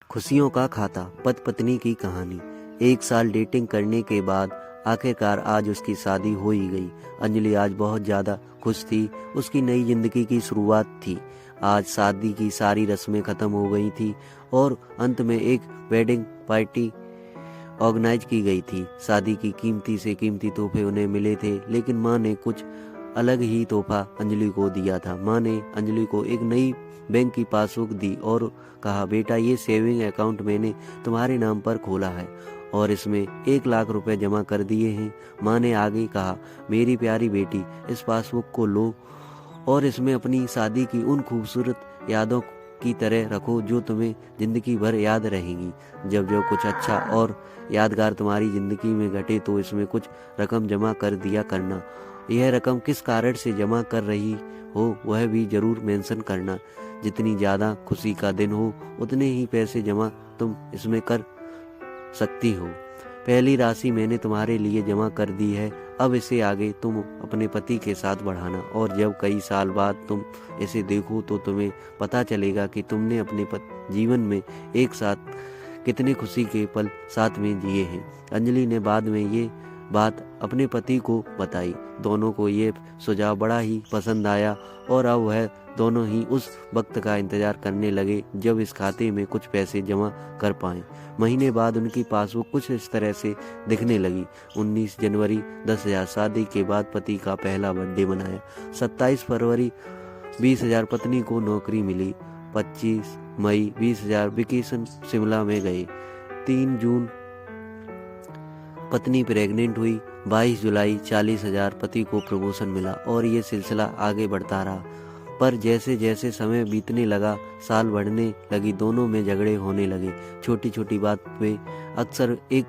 खुशियों का खाता, पति पत्नी की कहानी। 1 साल डेटिंग करने के बाद आखिरकार आज उसकी शादी हो ही गई। अंजलि आज बहुत ज़्यादा खुश थी। उसकी नई जिंदगी की शुरुआत थी। आज शादी की सारी रस्में ख़त्म हो गई थी और अंत में एक वेडिंग पार्टी ऑर्गेनाइज की गई थी। शादी की कीमती से कीमती तोहफे उन्हें मिले थे, लेकिन माँ ने कुछ अलग ही तोहफा अंजलि को दिया था। माँ ने अंजलि को एक नई बैंक की पासबुक दी और कहा, बेटा ये सेविंग अकाउंट मैंने तुम्हारे नाम पर खोला है और इसमें 1 लाख रुपए जमा कर दिए हैं। माँ ने आगे कहा, मेरी प्यारी बेटी, इस पासबुक को लो और इसमें अपनी शादी की उन खूबसूरत यादों की तरह रखो जो तुम्हें जिंदगी भर याद रहेंगी। जब जब कुछ अच्छा और यादगार तुम्हारी जिंदगी में घटे तो इसमें कुछ रकम जमा कर दिया करना। यह रकम किस कारण से जमा कर रही हो वह भी जरूर मेंशन करना। जितनी ज़्यादा खुशी का दिन हो उतने ही पैसे जमा तुम इसमें कर सकती हो। पहली राशि मैंने तुम्हारे लिए जमा कर दी है, अब इसे आगे तुम अपने पति के साथ बढ़ाना और जब कई साल बाद तुम इसे देखो तो तुम्हें पता चलेगा कि तुमने अपने जीवन में एक साथ कितने खुशी के पल साथ में जिए हैं। अंजलि ने बाद में ये बात अपने पति को बताई। दोनों को ये सुझाव बड़ा ही पसंद आया और अब वह दोनों ही उस वक्त का इंतजार करने लगे जब इस खाते में कुछ पैसे जमा कर पाएं। महीने बाद उनकी पासबुक कुछ इस तरह से दिखने लगी। 19 जनवरी 10,000 शादी के बाद पति का पहला बर्थडे मनाया। 27 फरवरी 20,000 पत्नी को नौकरी मिली। 25 मई 20,000 वेकेशन शिमला में गए। 3 जून पत्नी प्रेग्नेंट हुई। 22 जुलाई 40,000 पति को प्रमोशन मिला और ये सिलसिला आगे बढ़ता रहा। पर जैसे जैसे समय बीतने लगा, साल बढ़ने लगी, दोनों में झगड़े होने लगे। छोटी छोटी बात पे अक्सर एक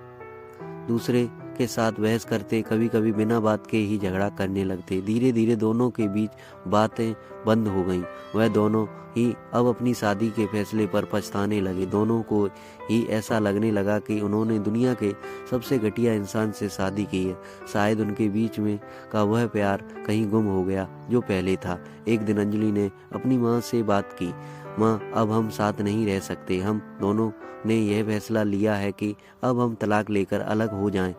दूसरे के साथ बहस करते, कभी कभी बिना बात के ही झगड़ा करने लगते। धीरे धीरे दोनों के बीच बातें बंद हो गईं। वह दोनों ही अब अपनी शादी के फैसले पर पछताने लगे। दोनों को ही ऐसा लगने लगा कि उन्होंने दुनिया के सबसे घटिया इंसान से शादी की है। शायद उनके बीच में का वह प्यार कहीं गुम हो गया जो पहले था। एक दिन अंजलि ने अपनी माँ से बात की, माँ अब हम साथ नहीं रह सकते। हम दोनों ने यह फैसला लिया है कि अब हम तलाक लेकर अलग हो जाएं।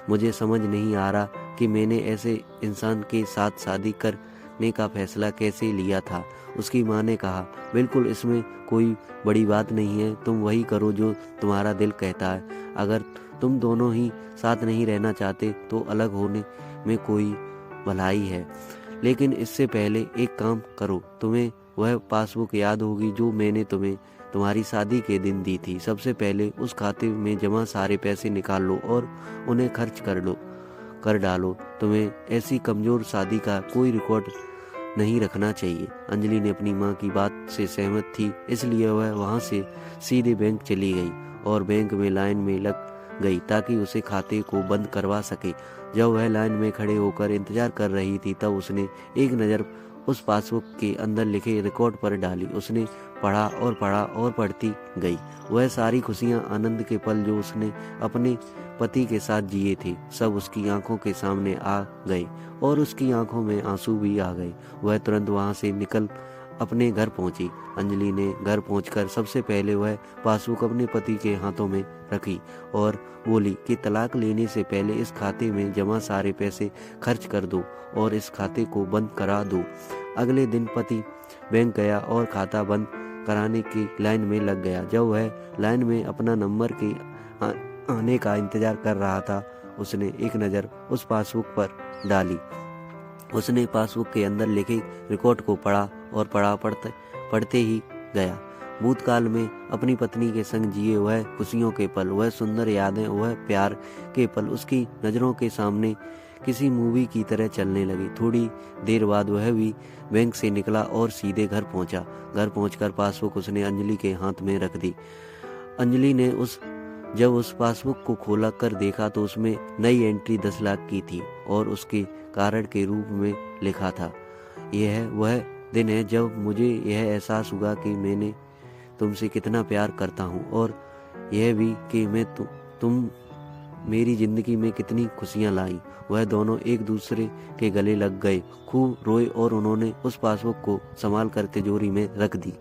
मुझे समझ नहीं आ रहा कि मैंने ऐसे इंसान के साथ शादी करने का फैसला कैसे लिया था। उसकी माँ ने कहा, बिल्कुल इसमें कोई बड़ी बात नहीं है, तुम वही करो जो तुम्हारा दिल कहता है। अगर तुम दोनों ही साथ नहीं रहना चाहते तो अलग होने में कोई भलाई है, लेकिन इससे पहले एक काम करो, तुम्हें वह पासबुक याद होगी जो मैंने तुम्हें तुम्हारी शादी के दिन दी थी। सबसे पहले उस खाते में जमा सारे पैसे निकाल लो और उन्हें खर्च कर डालो। तुम्हें ऐसी कमजोर शादी का कोई रिकॉर्ड नहीं रखना चाहिए। अंजलि ने अपनी माँ की बात से सहमत थी, इसलिए वह वहाँ से सीधे बैंक चली गई और बैंक में लाइन में लग गई ताकि उसे खाते को बंद करवा सके। जब वह लाइन में खड़े होकर इंतजार कर रही थी तब उसने एक नज़र उस पासबुक के अंदर लिखे रिकॉर्ड पर डाली। उसने पढ़ा और पढ़ती गई। वह सारी खुशियां, आनंद के पल जो उसने अपने पति के साथ जिए थे, सब उसकी आंखों के सामने आ गए और उसकी आंखों में आंसू भी आ गए। वह तुरंत वहां से निकल अपने घर पहुंची। अंजलि ने घर पहुंचकर सबसे पहले वह पासबुक अपने पति के हाथों में रखी और बोली कि तलाक लेने से पहले इस खाते में जमा सारे पैसे खर्च कर दो और इस खाते को बंद करा दो। अगले दिन पति बैंक गया और खाता बंद कराने की लाइन में लग गया। जब वह लाइन में अपना नंबर के आने का इंतजार कर रहा था, उसने एक नज़र उस पासबुक पर डाली। उसने पासबुक के अंदर लिखे रिकॉर्ड को पढ़ा और पढ़ते ही गया। भूतकाल में अपनी पत्नी के संग जिए वह खुशियों के पल, वह सुंदर यादें, वह प्यार के पल उसकी नज़रों के सामने किसी मूवी की तरह चलने लगी। थोड़ी देर बाद वह भी बैंक से निकला और सीधे घर पहुंचा। घर पहुंचकर पासबुक उसने अंजलि के हाथ में रख दी। अंजलि ने जब उस पासबुक को खोला कर देखा तो उसमें नई एंट्री 10 लाख की थी और उसके कारण के रूप में लिखा था, यह वह दिन है जब मुझे यह एहसास हुआ कि मैंने तुमसे कितना प्यार करता हूँ और यह भी कि मैं तुम मेरी जिंदगी में कितनी खुशियाँ लाई। वह दोनों एक दूसरे के गले लग गए, खूब रोए और उन्होंने उस पासबुक को संभाल कर तिजोरी में रख दी।